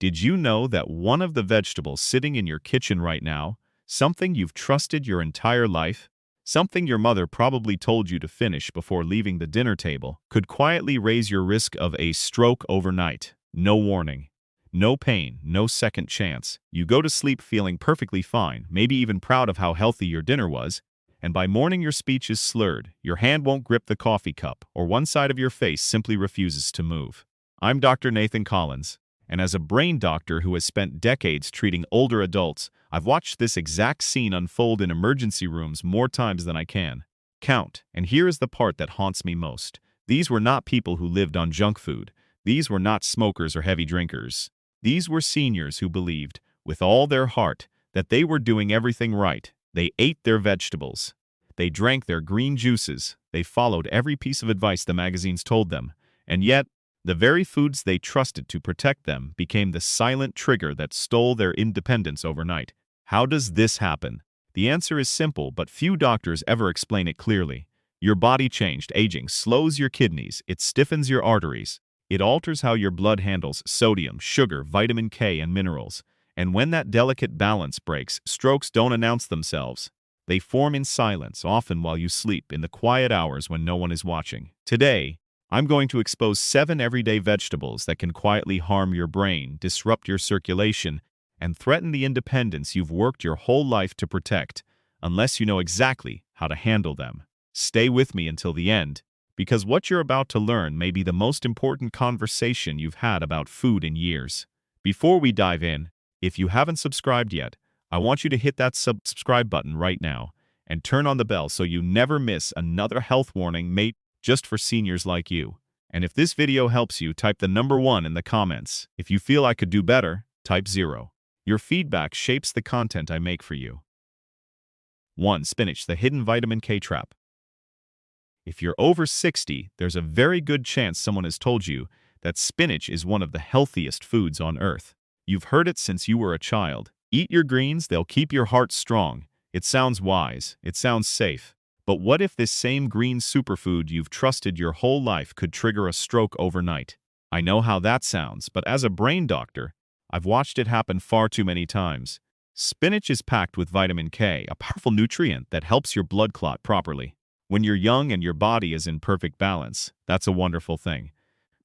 Did you know that one of the vegetables sitting in your kitchen right now, something you've trusted your entire life, something your mother probably told you to finish before leaving the dinner table, could quietly raise your risk of a stroke overnight? No warning. No pain, no second chance. You go to sleep feeling perfectly fine, maybe even proud of how healthy your dinner was, and by morning your speech is slurred, your hand won't grip the coffee cup, or one side of your face simply refuses to move. I'm Dr. Nathan Collins, and as a brain doctor who has spent decades treating older adults, I've watched this exact scene unfold in emergency rooms more times than I can count. And here is the part that haunts me most. These were not people who lived on junk food. These were not smokers or heavy drinkers. These were seniors who believed, with all their heart, that they were doing everything right. They ate their vegetables. They drank their green juices. They followed every piece of advice the magazines told them. And yet, the very foods they trusted to protect them became the silent trigger that stole their independence overnight. How does this happen? The answer is simple, but few doctors ever explain it clearly. Your body changed. Aging slows your kidneys. It stiffens your arteries. It alters how your blood handles sodium, sugar, vitamin K, and minerals. And when that delicate balance breaks, strokes don't announce themselves. They form in silence, often while you sleep, in the quiet hours when no one is watching. Today, I'm going to expose 7 everyday vegetables that can quietly harm your brain, disrupt your circulation, and threaten the independence you've worked your whole life to protect, unless you know exactly how to handle them. Stay with me until the end, because what you're about to learn may be the most important conversation you've had about food in years. Before we dive in, if you haven't subscribed yet, I want you to hit that subscribe button right now and turn on the bell so you never miss another health warning made just for seniors like you. And if this video helps you, type the number 1 in the comments. If you feel I could do better, type 0. Your feedback shapes the content I make for you. 1. Spinach, the hidden vitamin K trap. If you're over 60, there's a very good chance someone has told you that spinach is one of the healthiest foods on earth. You've heard it since you were a child. Eat your greens, they'll keep your heart strong. It sounds wise. It sounds safe. But what if this same green superfood you've trusted your whole life could trigger a stroke overnight? I know how that sounds, but as a brain doctor, I've watched it happen far too many times. Spinach is packed with vitamin K, a powerful nutrient that helps your blood clot properly. When you're young and your body is in perfect balance, that's a wonderful thing.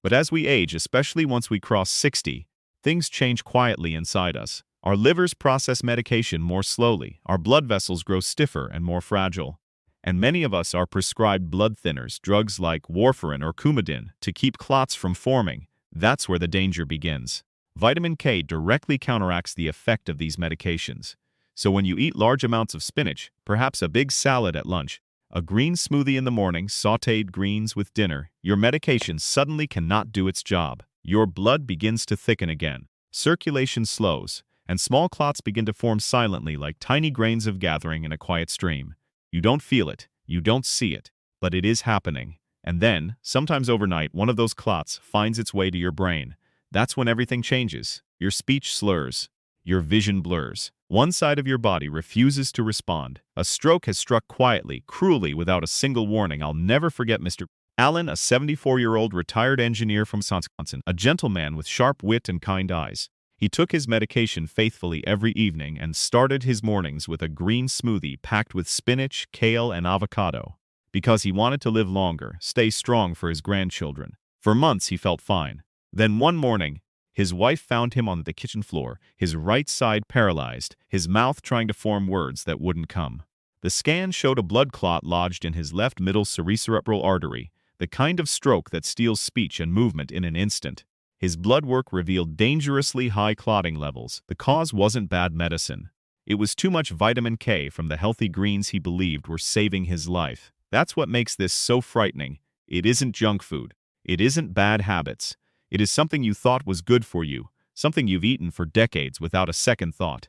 But as we age, especially once we cross 60, things change quietly inside us. Our livers process medication more slowly, our blood vessels grow stiffer and more fragile. And many of us are prescribed blood thinners, drugs like warfarin or Coumadin, to keep clots from forming. That's where the danger begins. Vitamin K directly counteracts the effect of these medications. So when you eat large amounts of spinach, perhaps a big salad at lunch, a green smoothie in the morning, sautéed greens with dinner, your medication suddenly cannot do its job. Your blood begins to thicken again. Circulation slows, and small clots begin to form silently like tiny grains of gathering in a quiet stream. You don't feel it, you don't see it, but it is happening. And then, sometimes overnight, one of those clots finds its way to your brain. That's when everything changes. Your speech slurs. Your vision blurs. One side of your body refuses to respond. A stroke has struck quietly, cruelly, without a single warning. I'll never forget Mr. Allen, a 74-year-old retired engineer from Wisconsin, a gentleman with sharp wit and kind eyes. He took his medication faithfully every evening and started his mornings with a green smoothie packed with spinach, kale, and avocado. Because he wanted to live longer, stay strong for his grandchildren. For months he felt fine. Then one morning, his wife found him on the kitchen floor, his right side paralyzed, his mouth trying to form words that wouldn't come. The scan showed a blood clot lodged in his left middle cerebral artery, the kind of stroke that steals speech and movement in an instant. His blood work revealed dangerously high clotting levels. The cause wasn't bad medicine. It was too much vitamin K from the healthy greens he believed were saving his life. That's what makes this so frightening. It isn't junk food. It isn't bad habits. It is something you thought was good for you, something you've eaten for decades without a second thought.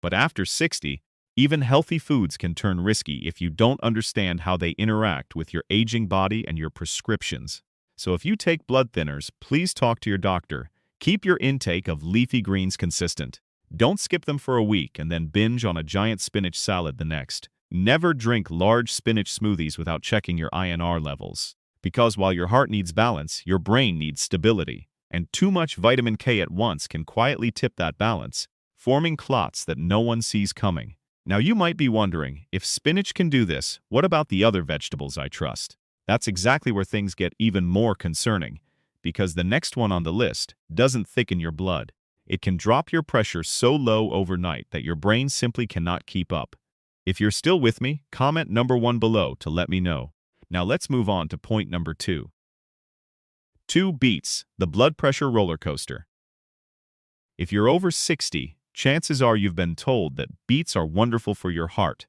But after 60, even healthy foods can turn risky if you don't understand how they interact with your aging body and your prescriptions. So if you take blood thinners, please talk to your doctor. Keep your intake of leafy greens consistent. Don't skip them for a week and then binge on a giant spinach salad the next. Never drink large spinach smoothies without checking your INR levels. Because while your heart needs balance, your brain needs stability. and too much vitamin K at once can quietly tip that balance, forming clots that no one sees coming. Now you might be wondering, if spinach can do this, what about the other vegetables I trust? That's exactly where things get even more concerning, because the next one on the list doesn't thicken your blood. It can drop your pressure so low overnight that your brain simply cannot keep up. If you're still with me, comment number 1 below to let me know. Now let's move on to point number 2. 2 beets, the blood pressure roller coaster. If you're over 60, chances are you've been told that beets are wonderful for your heart,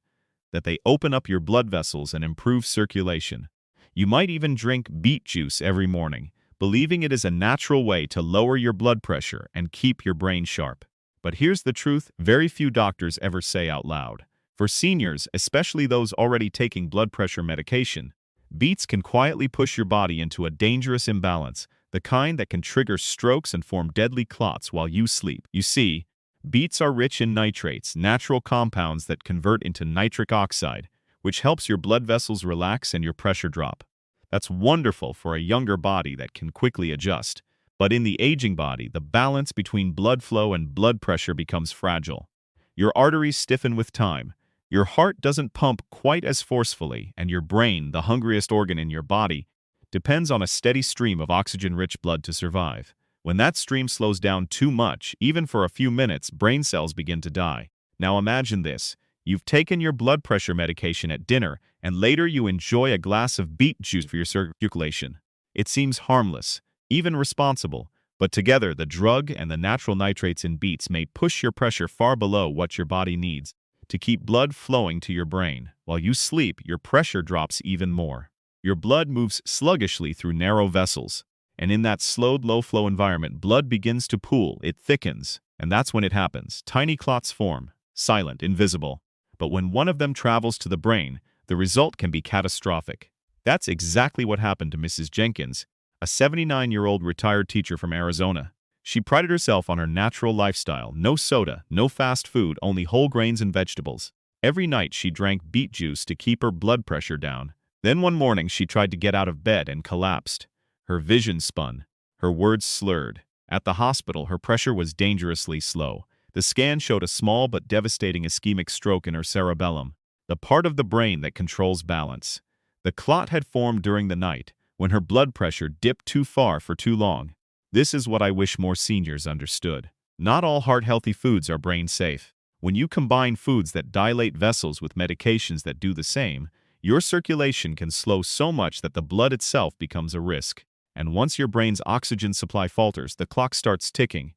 that they open up your blood vessels and improve circulation. You might even drink beet juice every morning, believing it is a natural way to lower your blood pressure and keep your brain sharp. But here's the truth very few doctors ever say out loud. For seniors, especially those already taking blood pressure medication, beets can quietly push your body into a dangerous imbalance, the kind that can trigger strokes and form deadly clots while you sleep. You see, beets are rich in nitrates, natural compounds that convert into nitric oxide, which helps your blood vessels relax and your pressure drop. That's wonderful for a younger body that can quickly adjust. But in the aging body, the balance between blood flow and blood pressure becomes fragile. Your arteries stiffen with time. Your heart doesn't pump quite as forcefully, and your brain, the hungriest organ in your body, depends on a steady stream of oxygen-rich blood to survive. When that stream slows down too much, even for a few minutes, brain cells begin to die. Now imagine this. You've taken your blood pressure medication at dinner, and later you enjoy a glass of beet juice for your circulation. It seems harmless, even responsible, but together the drug and the natural nitrates in beets may push your pressure far below what your body needs to keep blood flowing to your brain. While you sleep, your pressure drops even more. Your blood moves sluggishly through narrow vessels, and in that slowed, low-flow environment, blood begins to pool, it thickens, and that's when it happens. Tiny clots form, silent, invisible. But when one of them travels to the brain, the result can be catastrophic. That's exactly what happened to Mrs. Jenkins, a 79-year-old retired teacher from Arizona. She prided herself on her natural lifestyle, no soda, no fast food, only whole grains and vegetables. Every night she drank beet juice to keep her blood pressure down. Then one morning she tried to get out of bed and collapsed. Her vision spun, her words slurred. At the hospital, her pressure was dangerously slow. The scan showed a small but devastating ischemic stroke in her cerebellum, the part of the brain that controls balance. The clot had formed during the night, when her blood pressure dipped too far for too long. This is what I wish more seniors understood. Not all heart-healthy foods are brain-safe. When you combine foods that dilate vessels with medications that do the same, your circulation can slow so much that the blood itself becomes a risk. And once your brain's oxygen supply falters, the clock starts ticking.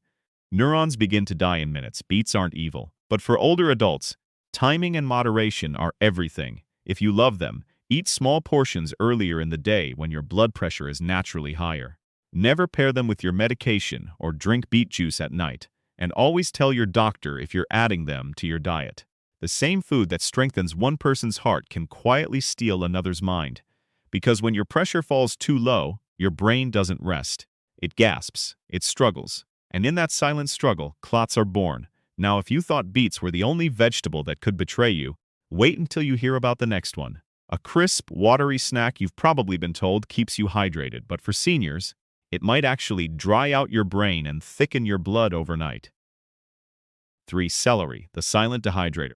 Neurons begin to die in minutes. Beets aren't evil. But for older adults, timing and moderation are everything. If you love them, eat small portions earlier in the day when your blood pressure is naturally higher. Never pair them with your medication or drink beet juice at night. And always tell your doctor if you're adding them to your diet. The same food that strengthens one person's heart can quietly steal another's mind. Because when your pressure falls too low, your brain doesn't rest. It gasps, it struggles. And in that silent struggle, clots are born. Now, if you thought beets were the only vegetable that could betray you, wait until you hear about the next one. A crisp, watery snack you've probably been told keeps you hydrated, but for seniors, it might actually dry out your brain and thicken your blood overnight. 3. Celery, the silent dehydrator.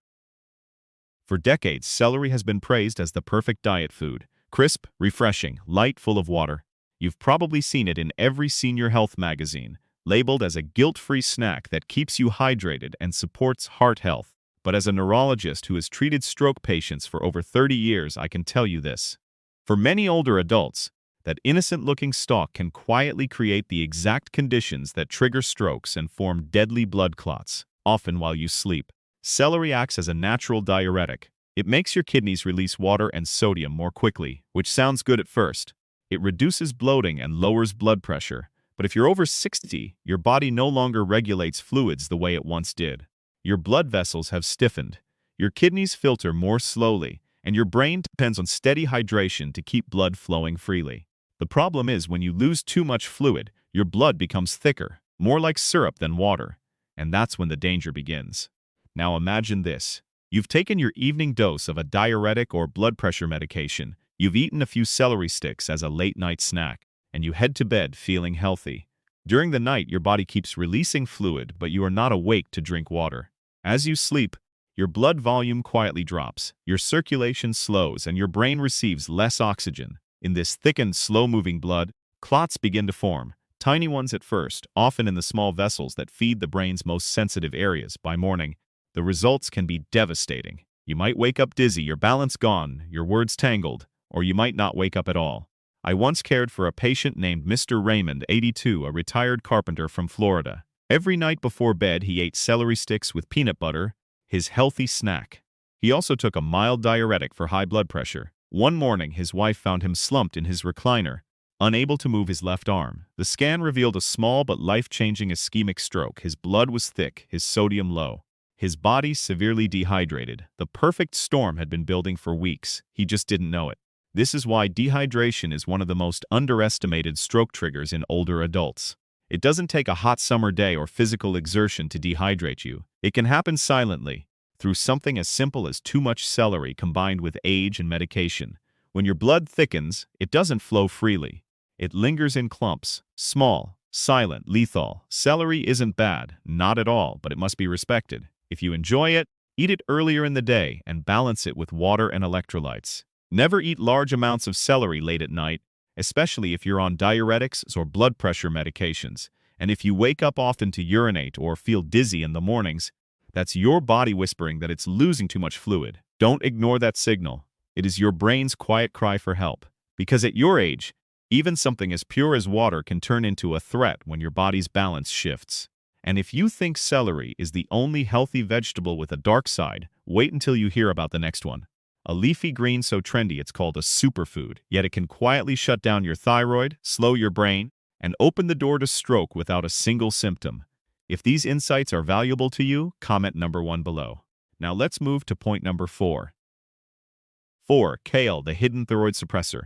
For decades, celery has been praised as the perfect diet food. Crisp, refreshing, light, full of water. You've probably seen it in every senior health magazine, labeled as a guilt-free snack that keeps you hydrated and supports heart health. But as a neurologist who has treated stroke patients for over 30 years, I can tell you this. For many older adults, that innocent-looking stalk can quietly create the exact conditions that trigger strokes and form deadly blood clots, often while you sleep. Celery acts as a natural diuretic. It makes your kidneys release water and sodium more quickly, which sounds good at first. It reduces bloating and lowers blood pressure. But if you're over 60, your body no longer regulates fluids the way it once did. Your blood vessels have stiffened, your kidneys filter more slowly, and your brain depends on steady hydration to keep blood flowing freely. The problem is when you lose too much fluid, your blood becomes thicker, more like syrup than water, and that's when the danger begins. Now imagine this. You've taken your evening dose of a diuretic or blood pressure medication, you've eaten a few celery sticks as a late-night snack, and you head to bed feeling healthy. During the night, your body keeps releasing fluid, but you are not awake to drink water. As you sleep, your blood volume quietly drops, your circulation slows, and your brain receives less oxygen. In this thickened, slow-moving blood, clots begin to form, tiny ones at first, often in the small vessels that feed the brain's most sensitive areas. By morning, the results can be devastating. You might wake up dizzy, your balance gone, your words tangled, or you might not wake up at all. I once cared for a patient named Mr. Raymond, 82, a retired carpenter from Florida. Every night before bed, he ate celery sticks with peanut butter, his healthy snack. He also took a mild diuretic for high blood pressure. One morning, his wife found him slumped in his recliner, unable to move his left arm. The scan revealed a small but life-changing ischemic stroke. His blood was thick, his sodium low. His body severely dehydrated. The perfect storm had been building for weeks. He just didn't know it. This is why dehydration is one of the most underestimated stroke triggers in older adults. It doesn't take a hot summer day or physical exertion to dehydrate you. It can happen silently, through something as simple as too much celery combined with age and medication. When your blood thickens, it doesn't flow freely. It lingers in clumps, small, silent, lethal. Celery isn't bad, not at all, but it must be respected. If you enjoy it, eat it earlier in the day and balance it with water and electrolytes. Never eat large amounts of celery late at night, especially if you're on diuretics or blood pressure medications. And if you wake up often to urinate or feel dizzy in the mornings, that's your body whispering that it's losing too much fluid. Don't ignore that signal. It is your brain's quiet cry for help. Because at your age, even something as pure as water can turn into a threat when your body's balance shifts. And if you think celery is the only healthy vegetable with a dark side, wait until you hear about the next one. A leafy green so trendy it's called a superfood, yet it can quietly shut down your thyroid, slow your brain, and open the door to stroke without a single symptom. If these insights are valuable to you, comment number 1 below. Now let's move to point number 4. 4. Kale, the hidden thyroid suppressor.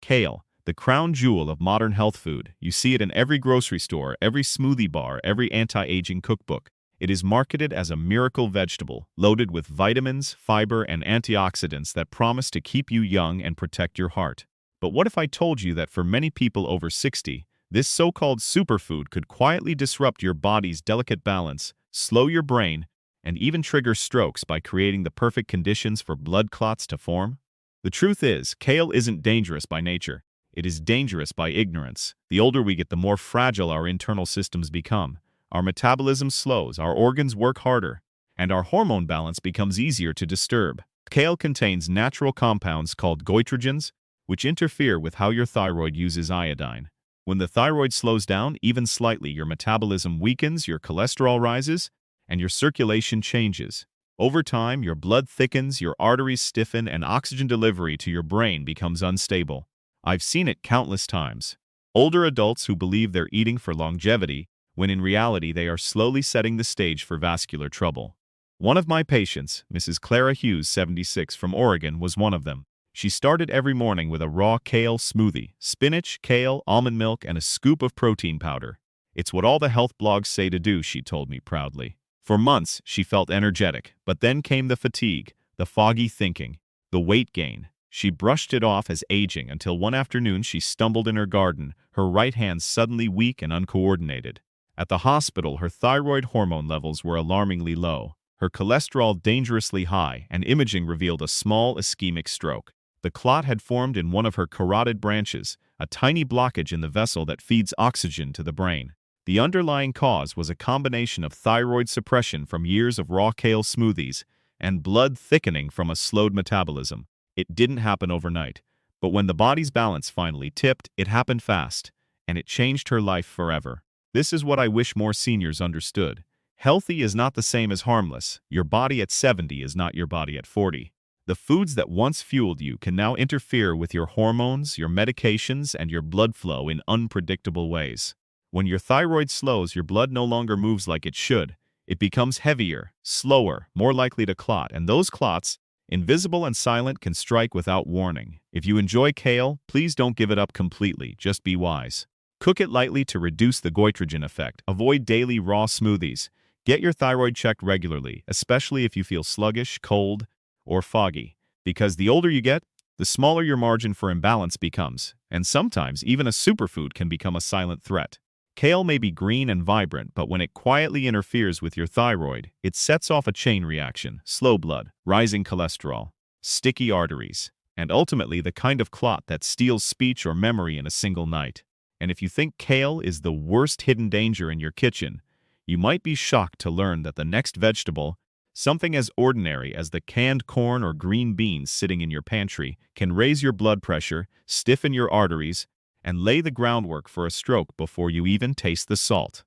Kale, the crown jewel of modern health food. You see it in every grocery store, every smoothie bar, every anti-aging cookbook. It is marketed as a miracle vegetable, loaded with vitamins, fiber, and antioxidants that promise to keep you young and protect your heart. But what if I told you that for many people over 60, this so-called superfood could quietly disrupt your body's delicate balance, slow your brain, and even trigger strokes by creating the perfect conditions for blood clots to form? The truth is, kale isn't dangerous by nature. It is dangerous by ignorance. The older we get, the more fragile our internal systems become. Our metabolism slows, our organs work harder, and our hormone balance becomes easier to disturb. Kale contains natural compounds called goitrogens, which interfere with how your thyroid uses iodine. When the thyroid slows down, even slightly, your metabolism weakens, your cholesterol rises, and your circulation changes. Over time, your blood thickens, your arteries stiffen, and oxygen delivery to your brain becomes unstable. I've seen it countless times. Older adults who believe they're eating for longevity, when in reality they are slowly setting the stage for vascular trouble. One of my patients, Mrs. Clara Hughes, 76, from Oregon, was one of them. She started every morning with a raw kale smoothie, spinach, kale, almond milk, and a scoop of protein powder. It's what all the health blogs say to do, she told me proudly. For months, she felt energetic, but then came the fatigue, the foggy thinking, the weight gain. She brushed it off as aging until one afternoon she stumbled in her garden, her right hand suddenly weak and uncoordinated. At the hospital, her thyroid hormone levels were alarmingly low, her cholesterol dangerously high, and imaging revealed a small ischemic stroke. The clot had formed in one of her carotid branches, a tiny blockage in the vessel that feeds oxygen to the brain. The underlying cause was a combination of thyroid suppression from years of raw kale smoothies and blood thickening from a slowed metabolism. It didn't happen overnight, but when the body's balance finally tipped, it happened fast, and it changed her life forever. This is what I wish more seniors understood. Healthy is not the same as harmless. Your body at 70 is not your body at 40. The foods that once fueled you can now interfere with your hormones, your medications, and your blood flow in unpredictable ways. When your thyroid slows, your blood no longer moves like it should. It becomes heavier, slower, more likely to clot, and those clots, invisible and silent, can strike without warning. If you enjoy kale, please don't give it up completely, just be wise. Cook it lightly to reduce the goitrogen effect. Avoid daily raw smoothies. Get your thyroid checked regularly, especially if you feel sluggish, cold, or foggy. Because the older you get, the smaller your margin for imbalance becomes. And sometimes even a superfood can become a silent threat. Kale may be green and vibrant, but when it quietly interferes with your thyroid, it sets off a chain reaction: slow blood, rising cholesterol, sticky arteries, and ultimately the kind of clot that steals speech or memory in a single night. And if you think kale is the worst hidden danger in your kitchen, you might be shocked to learn that the next vegetable, something as ordinary as the canned corn or green beans sitting in your pantry, can raise your blood pressure, stiffen your arteries, and lay the groundwork for a stroke before you even taste the salt.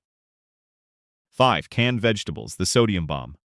5. Canned vegetables, the sodium bomb.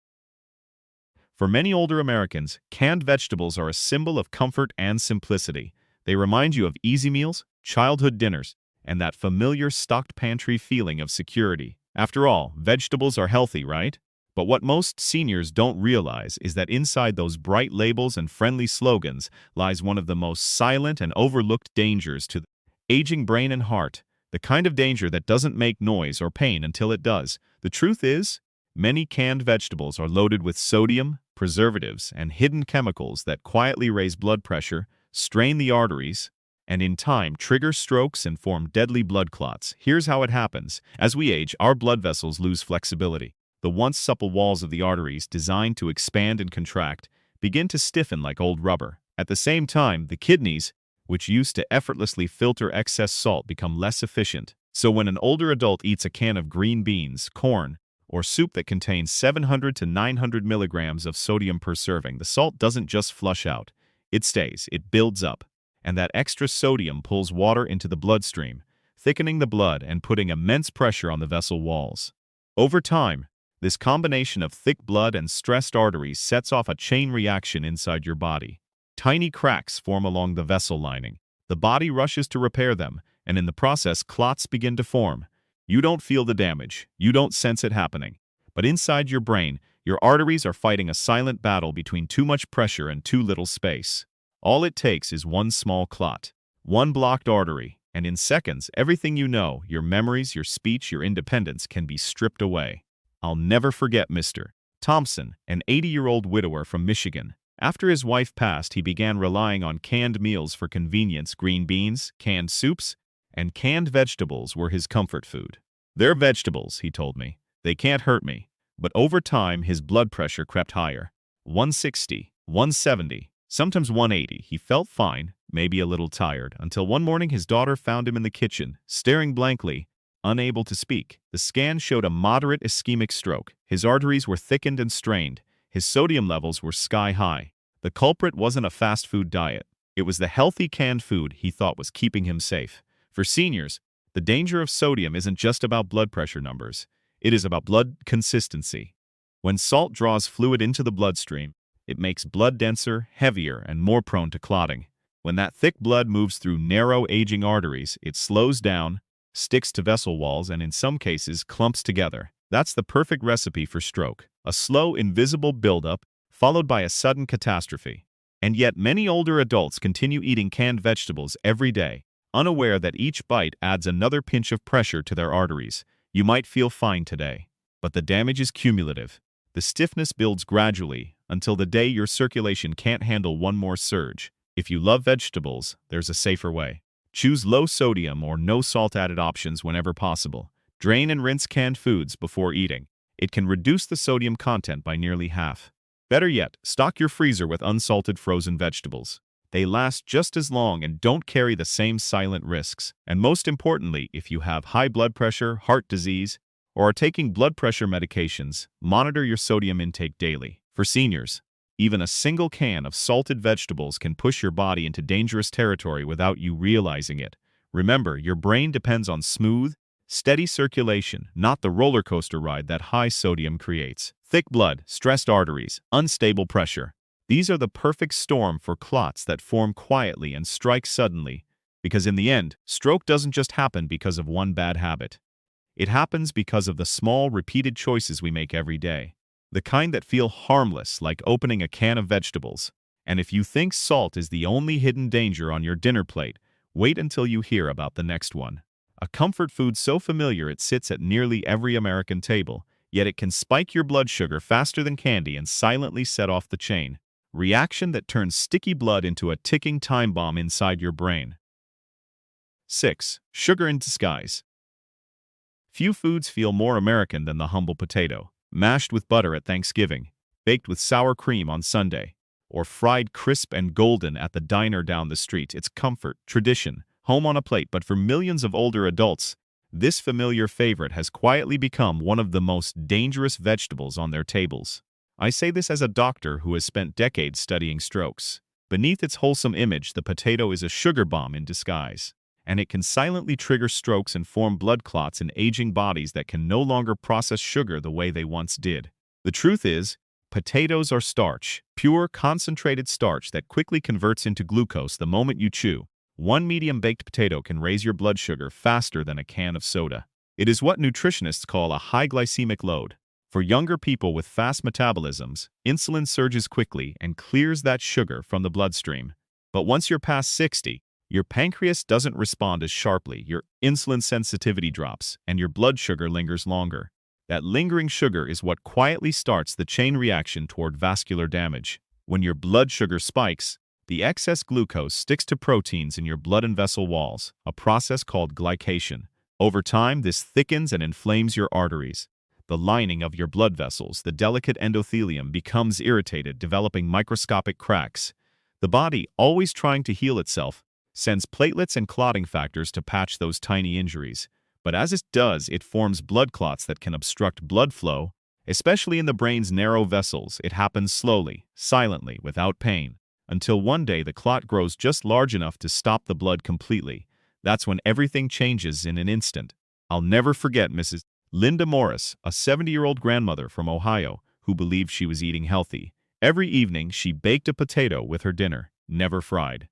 For many older Americans, canned vegetables are a symbol of comfort and simplicity. They remind you of easy meals, childhood dinners, and that familiar stocked pantry feeling of security. After all, vegetables are healthy, right? But what most seniors don't realize is that inside those bright labels and friendly slogans lies one of the most silent and overlooked dangers to the aging brain and heart, the kind of danger that doesn't make noise or pain until it does. The truth is, many canned vegetables are loaded with sodium, preservatives, and hidden chemicals that quietly raise blood pressure, strain the arteries, and in time trigger strokes and form deadly blood clots. Here's how it happens. As we age, our blood vessels lose flexibility. The once supple walls of the arteries, designed to expand and contract, begin to stiffen like old rubber. At the same time, the kidneys, which used to effortlessly filter excess salt, become less efficient. So when an older adult eats a can of green beans, corn, or soup that contains 700 to 900 milligrams of sodium per serving, the salt doesn't just flush out. It stays, it builds up, and that extra sodium pulls water into the bloodstream, thickening the blood and putting immense pressure on the vessel walls. Over time, this combination of thick blood and stressed arteries sets off a chain reaction inside your body. Tiny cracks form along the vessel lining. The body rushes to repair them, and in the process, clots begin to form. You don't feel the damage, you don't sense it happening. But inside your brain, your arteries are fighting a silent battle between too much pressure and too little space. All it takes is one small clot, one blocked artery, and in seconds, everything you know, your memories, your speech, your independence, can be stripped away. I'll never forget Mr. Thompson, an 80-year-old widower from Michigan. After his wife passed, he began relying on canned meals for convenience. Green beans, canned soups, and canned vegetables were his comfort food. "They're vegetables," he told me. "They can't hurt me." But over time, his blood pressure crept higher. 160, 170, sometimes 180. He felt fine, maybe a little tired, until one morning his daughter found him in the kitchen, staring blankly, unable to speak. The scan showed a moderate ischemic stroke. His arteries were thickened and strained. His sodium levels were sky high. The culprit wasn't a fast food diet. It was the healthy canned food he thought was keeping him safe. For seniors, the danger of sodium isn't just about blood pressure numbers. It is about blood consistency. When salt draws fluid into the bloodstream, it makes blood denser, heavier, and more prone to clotting. When that thick blood moves through narrow, aging arteries, it slows down, sticks to vessel walls, and in some cases clumps together. That's the perfect recipe for stroke. A slow, invisible buildup, followed by a sudden catastrophe. And yet many older adults continue eating canned vegetables every day, unaware that each bite adds another pinch of pressure to their arteries. You might feel fine today, but the damage is cumulative. The stiffness builds gradually until the day your circulation can't handle one more surge. If you love vegetables, there's a safer way. Choose low sodium or no salt added options whenever possible. Drain and rinse canned foods before eating. It can reduce the sodium content by nearly half. Better yet, stock your freezer with unsalted frozen vegetables. They last just as long and don't carry the same silent risks. And most importantly, if you have high blood pressure, heart disease, or are taking blood pressure medications, monitor your sodium intake daily. For seniors, even a single can of salted vegetables can push your body into dangerous territory without you realizing it. Remember, your brain depends on smooth, steady circulation, not the roller coaster ride that high sodium creates. Thick blood, stressed arteries, unstable pressure. These are the perfect storm for clots that form quietly and strike suddenly. Because in the end, stroke doesn't just happen because of one bad habit. It happens because of the small, repeated choices we make every day. The kind that feel harmless, like opening a can of vegetables. And if you think salt is the only hidden danger on your dinner plate, wait until you hear about the next one. A comfort food so familiar it sits at nearly every American table, yet it can spike your blood sugar faster than candy and silently set off the chain reaction that turns sticky blood into a ticking time bomb inside your brain. 6. Sugar in disguise. Few foods feel more American than the humble potato, mashed with butter at Thanksgiving, baked with sour cream on Sunday, or fried crisp and golden at the diner down the street. It's comfort, tradition, home on a plate, but for millions of older adults, this familiar favorite has quietly become one of the most dangerous vegetables on their tables. I say this as a doctor who has spent decades studying strokes. Beneath its wholesome image, the potato is a sugar bomb in disguise, and it can silently trigger strokes and form blood clots in aging bodies that can no longer process sugar the way they once did. The truth is, potatoes are starch, pure concentrated starch that quickly converts into glucose the moment you chew. One medium-baked potato can raise your blood sugar faster than a can of soda. It is what nutritionists call a high glycemic load. For younger people with fast metabolisms, insulin surges quickly and clears that sugar from the bloodstream. But once you're past 60, your pancreas doesn't respond as sharply, your insulin sensitivity drops, and your blood sugar lingers longer. That lingering sugar is what quietly starts the chain reaction toward vascular damage. When your blood sugar spikes, the excess glucose sticks to proteins in your blood and vessel walls, a process called glycation. Over time, this thickens and inflames your arteries. The lining of your blood vessels, the delicate endothelium, becomes irritated, developing microscopic cracks. The body, always trying to heal itself, sends platelets and clotting factors to patch those tiny injuries. But as it does, it forms blood clots that can obstruct blood flow, especially in the brain's narrow vessels. It happens slowly, silently, without pain, until one day the clot grows just large enough to stop the blood completely. That's when everything changes in an instant. I'll never forget Mrs. Linda Morris, a 70-year-old grandmother from Ohio who believed she was eating healthy. Every evening, she baked a potato with her dinner, never fried.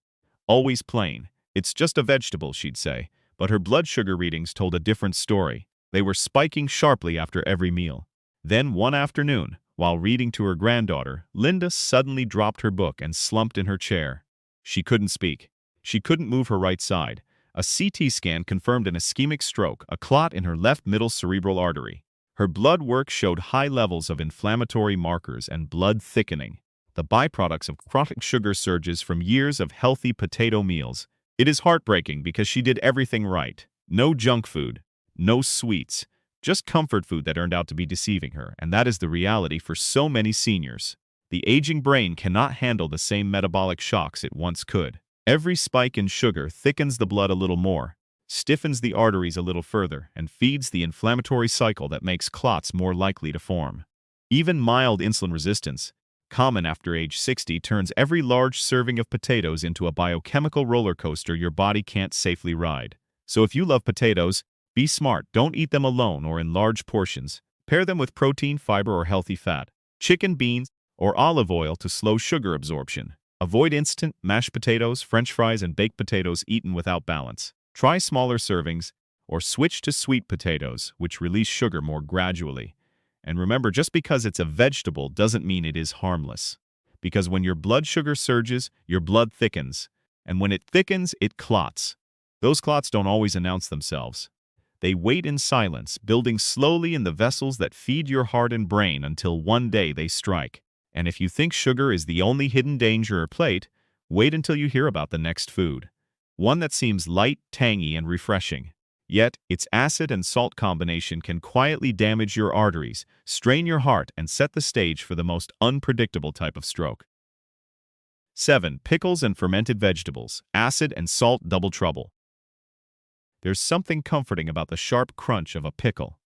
Always plain. It's just a vegetable, she'd say. But her blood sugar readings told a different story. They were spiking sharply after every meal. Then one afternoon, while reading to her granddaughter, Linda suddenly dropped her book and slumped in her chair. She couldn't speak. She couldn't move her right side. A CT scan confirmed an ischemic stroke, a clot in her left middle cerebral artery. Her blood work showed high levels of inflammatory markers and blood thickening, the byproducts of chronic sugar surges from years of healthy potato meals. It is heartbreaking because she did everything right. No junk food, no sweets, just comfort food that turned out to be deceiving her, and that is the reality for so many seniors. The aging brain cannot handle the same metabolic shocks it once could. Every spike in sugar thickens the blood a little more, stiffens the arteries a little further, and feeds the inflammatory cycle that makes clots more likely to form. Even mild insulin resistance, common after age 60, turns every large serving of potatoes into a biochemical roller coaster your body can't safely ride. So if you love potatoes, be smart. Don't eat them alone or in large portions. Pair them with protein, fiber, or healthy fat, chicken, beans, or olive oil to slow sugar absorption. Avoid instant mashed potatoes, French fries, and baked potatoes eaten without balance. Try smaller servings, or switch to sweet potatoes, which release sugar more gradually. And remember, just because it's a vegetable doesn't mean it is harmless. Because when your blood sugar surges, your blood thickens. And when it thickens, it clots. Those clots don't always announce themselves. They wait in silence, building slowly in the vessels that feed your heart and brain until one day they strike. And if you think sugar is the only hidden danger or plate, wait until you hear about the next food. One that seems light, tangy, and refreshing. Yet, its acid and salt combination can quietly damage your arteries, strain your heart, and set the stage for the most unpredictable type of stroke. 7. Pickles and fermented vegetables. Acid and salt double trouble. There's something comforting about the sharp crunch of a pickle.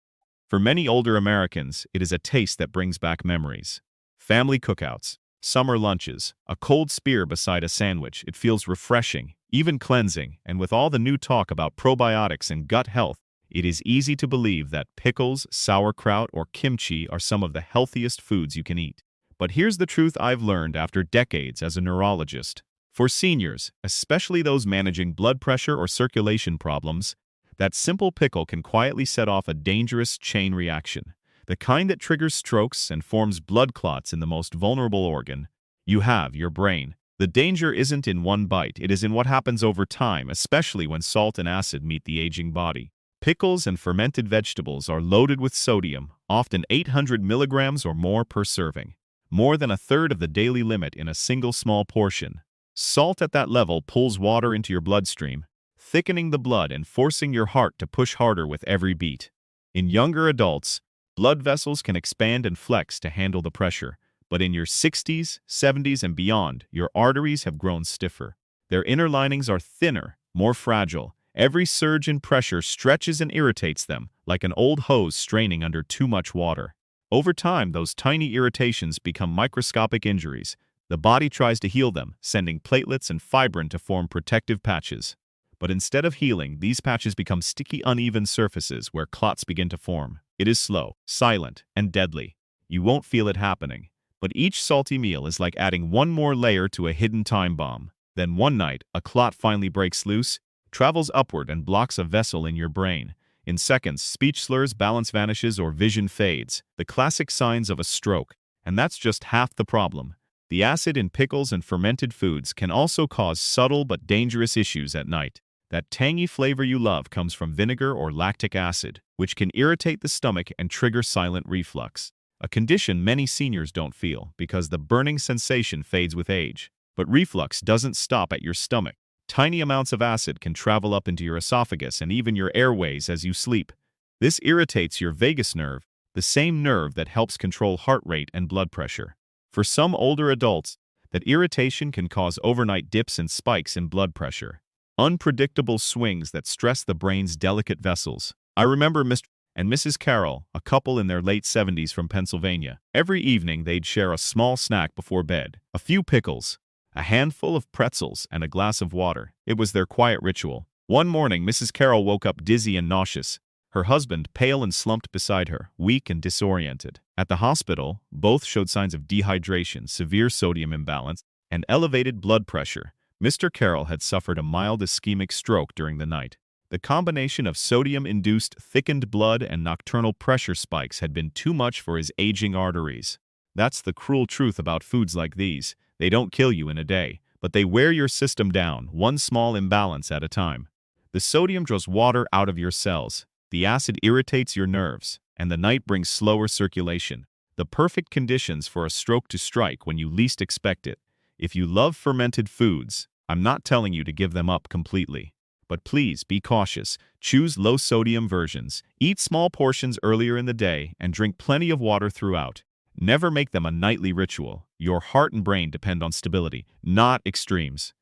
For many older Americans, it is a taste that brings back memories. Family cookouts, summer lunches, a cold spear beside a sandwich. It feels refreshing, even cleansing, and with all the new talk about probiotics and gut health, it is easy to believe that pickles, sauerkraut, or kimchi are some of the healthiest foods you can eat. But here's the truth I've learned after decades as a neurologist. For seniors, especially those managing blood pressure or circulation problems, that simple pickle can quietly set off a dangerous chain reaction. The kind that triggers strokes and forms blood clots in the most vulnerable organ you have, your brain. The danger isn't in one bite, it is in what happens over time, especially when salt and acid meet the aging body. Pickles and fermented vegetables are loaded with sodium, often 800 milligrams or more per serving, more than a third of the daily limit in a single small portion. Salt at that level pulls water into your bloodstream, thickening the blood and forcing your heart to push harder with every beat. In younger adults, blood vessels can expand and flex to handle the pressure, but in your 60s, 70s, and beyond, your arteries have grown stiffer. Their inner linings are thinner, more fragile. Every surge in pressure stretches and irritates them, like an old hose straining under too much water. Over time, those tiny irritations become microscopic injuries. The body tries to heal them, sending platelets and fibrin to form protective patches. But instead of healing, these patches become sticky, uneven surfaces where clots begin to form. It is slow, silent, and deadly. You won't feel it happening. But each salty meal is like adding one more layer to a hidden time bomb. Then one night, a clot finally breaks loose, travels upward and blocks a vessel in your brain. In seconds, speech slurs, balance vanishes, or vision fades, the classic signs of a stroke. And that's just half the problem. The acid in pickles and fermented foods can also cause subtle but dangerous issues at night. That tangy flavor you love comes from vinegar or lactic acid, which can irritate the stomach and trigger silent reflux, a condition many seniors don't feel because the burning sensation fades with age. But reflux doesn't stop at your stomach. Tiny amounts of acid can travel up into your esophagus and even your airways as you sleep. This irritates your vagus nerve, the same nerve that helps control heart rate and blood pressure. For some older adults, that irritation can cause overnight dips and spikes in blood pressure, unpredictable swings that stress the brain's delicate vessels. I remember Mr. and Mrs. Carroll, a couple in their late 70s from Pennsylvania. Every evening they'd share a small snack before bed, a few pickles, a handful of pretzels, and a glass of water. It was their quiet ritual. One morning, Mrs. Carroll woke up dizzy and nauseous. Her husband, pale and slumped beside her, weak and disoriented. At the hospital, both showed signs of dehydration, severe sodium imbalance, and elevated blood pressure. Mr. Carroll had suffered a mild ischemic stroke during the night. The combination of sodium-induced thickened blood and nocturnal pressure spikes had been too much for his aging arteries. That's the cruel truth about foods like these. They don't kill you in a day, but they wear your system down, one small imbalance at a time. The sodium draws water out of your cells, the acid irritates your nerves, and the night brings slower circulation. The perfect conditions for a stroke to strike when you least expect it. If you love fermented foods, I'm not telling you to give them up completely. But please be cautious. Choose low-sodium versions. Eat small portions earlier in the day and drink plenty of water throughout. Never make them a nightly ritual. Your heart and brain depend on stability, not extremes.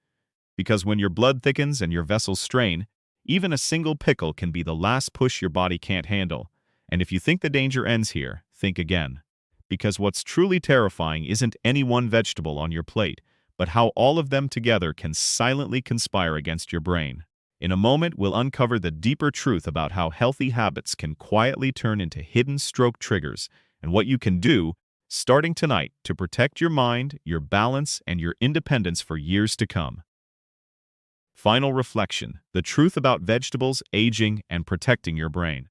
Because when your blood thickens and your vessels strain, even a single pickle can be the last push your body can't handle. And if you think the danger ends here, think again. Because what's truly terrifying isn't any one vegetable on your plate, but how all of them together can silently conspire against your brain. In a moment, we'll uncover the deeper truth about how healthy habits can quietly turn into hidden stroke triggers and what you can do, starting tonight, to protect your mind, your balance, and your independence for years to come. Final reflection: the truth about vegetables, aging, and protecting your brain.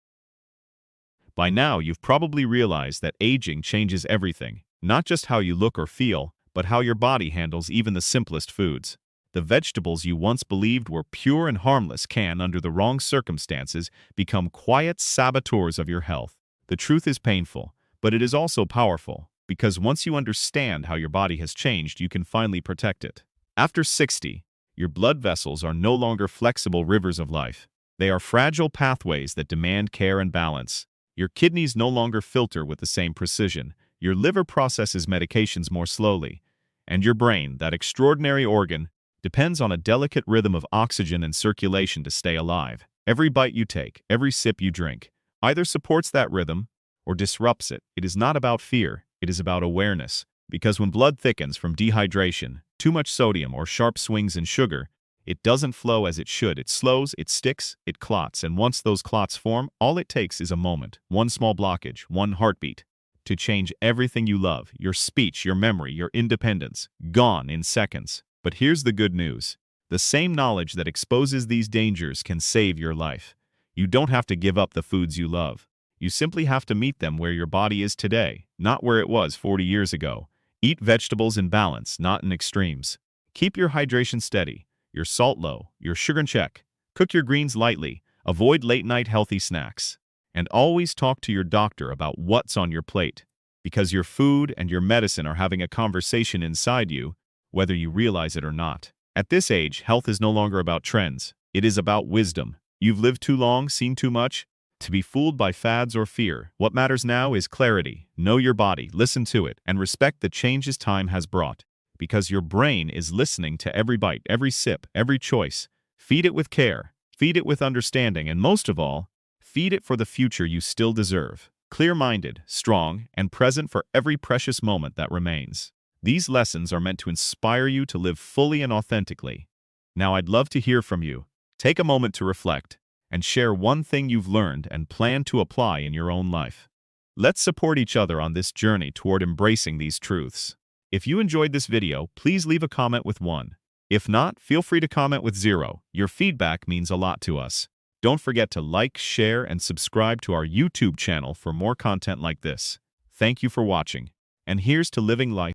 By now, you've probably realized that aging changes everything, not just how you look or feel, but how your body handles even the simplest foods. The vegetables you once believed were pure and harmless can, under the wrong circumstances, become quiet saboteurs of your health. The truth is painful, but it is also powerful, because once you understand how your body has changed, you can finally protect it. After 60, your blood vessels are no longer flexible rivers of life. They are fragile pathways that demand care and balance. Your kidneys no longer filter with the same precision. Your liver processes medications more slowly. And your brain, that extraordinary organ, depends on a delicate rhythm of oxygen and circulation to stay alive. Every bite you take, every sip you drink, either supports that rhythm or disrupts it. It is not about fear, it is about awareness. Because when blood thickens from dehydration, too much sodium, or sharp swings in sugar, it doesn't flow as it should. It slows, it sticks, it clots, and once those clots form, all it takes is a moment, one small blockage, one heartbeat, to change everything you love, your speech, your memory, your independence, gone in seconds. But here's the good news. The same knowledge that exposes these dangers can save your life. You don't have to give up the foods you love. You simply have to meet them where your body is today, not where it was 40 years ago. Eat vegetables in balance, not in extremes. Keep your hydration steady, your salt low, your sugar in check. Cook your greens lightly. Avoid late-night healthy snacks. And always talk to your doctor about what's on your plate, because your food and your medicine are having a conversation inside you, whether you realize it or not. At this age, health is no longer about trends. It is about wisdom. You've lived too long, seen too much, to be fooled by fads or fear. What matters now is clarity. Know your body, listen to it, and respect the changes time has brought. Because your brain is listening to every bite, every sip, every choice. Feed it with care, feed it with understanding, and most of all, feed it for the future you still deserve. Clear-minded, strong, and present for every precious moment that remains. These lessons are meant to inspire you to live fully and authentically. Now I'd love to hear from you. Take a moment to reflect and share one thing you've learned and plan to apply in your own life. Let's support each other on this journey toward embracing these truths. If you enjoyed this video, please leave a comment with 1. If not, feel free to comment with 0. Your feedback means a lot to us. Don't forget to like, share, and subscribe to our YouTube channel for more content like this. Thank you for watching. And here's to living life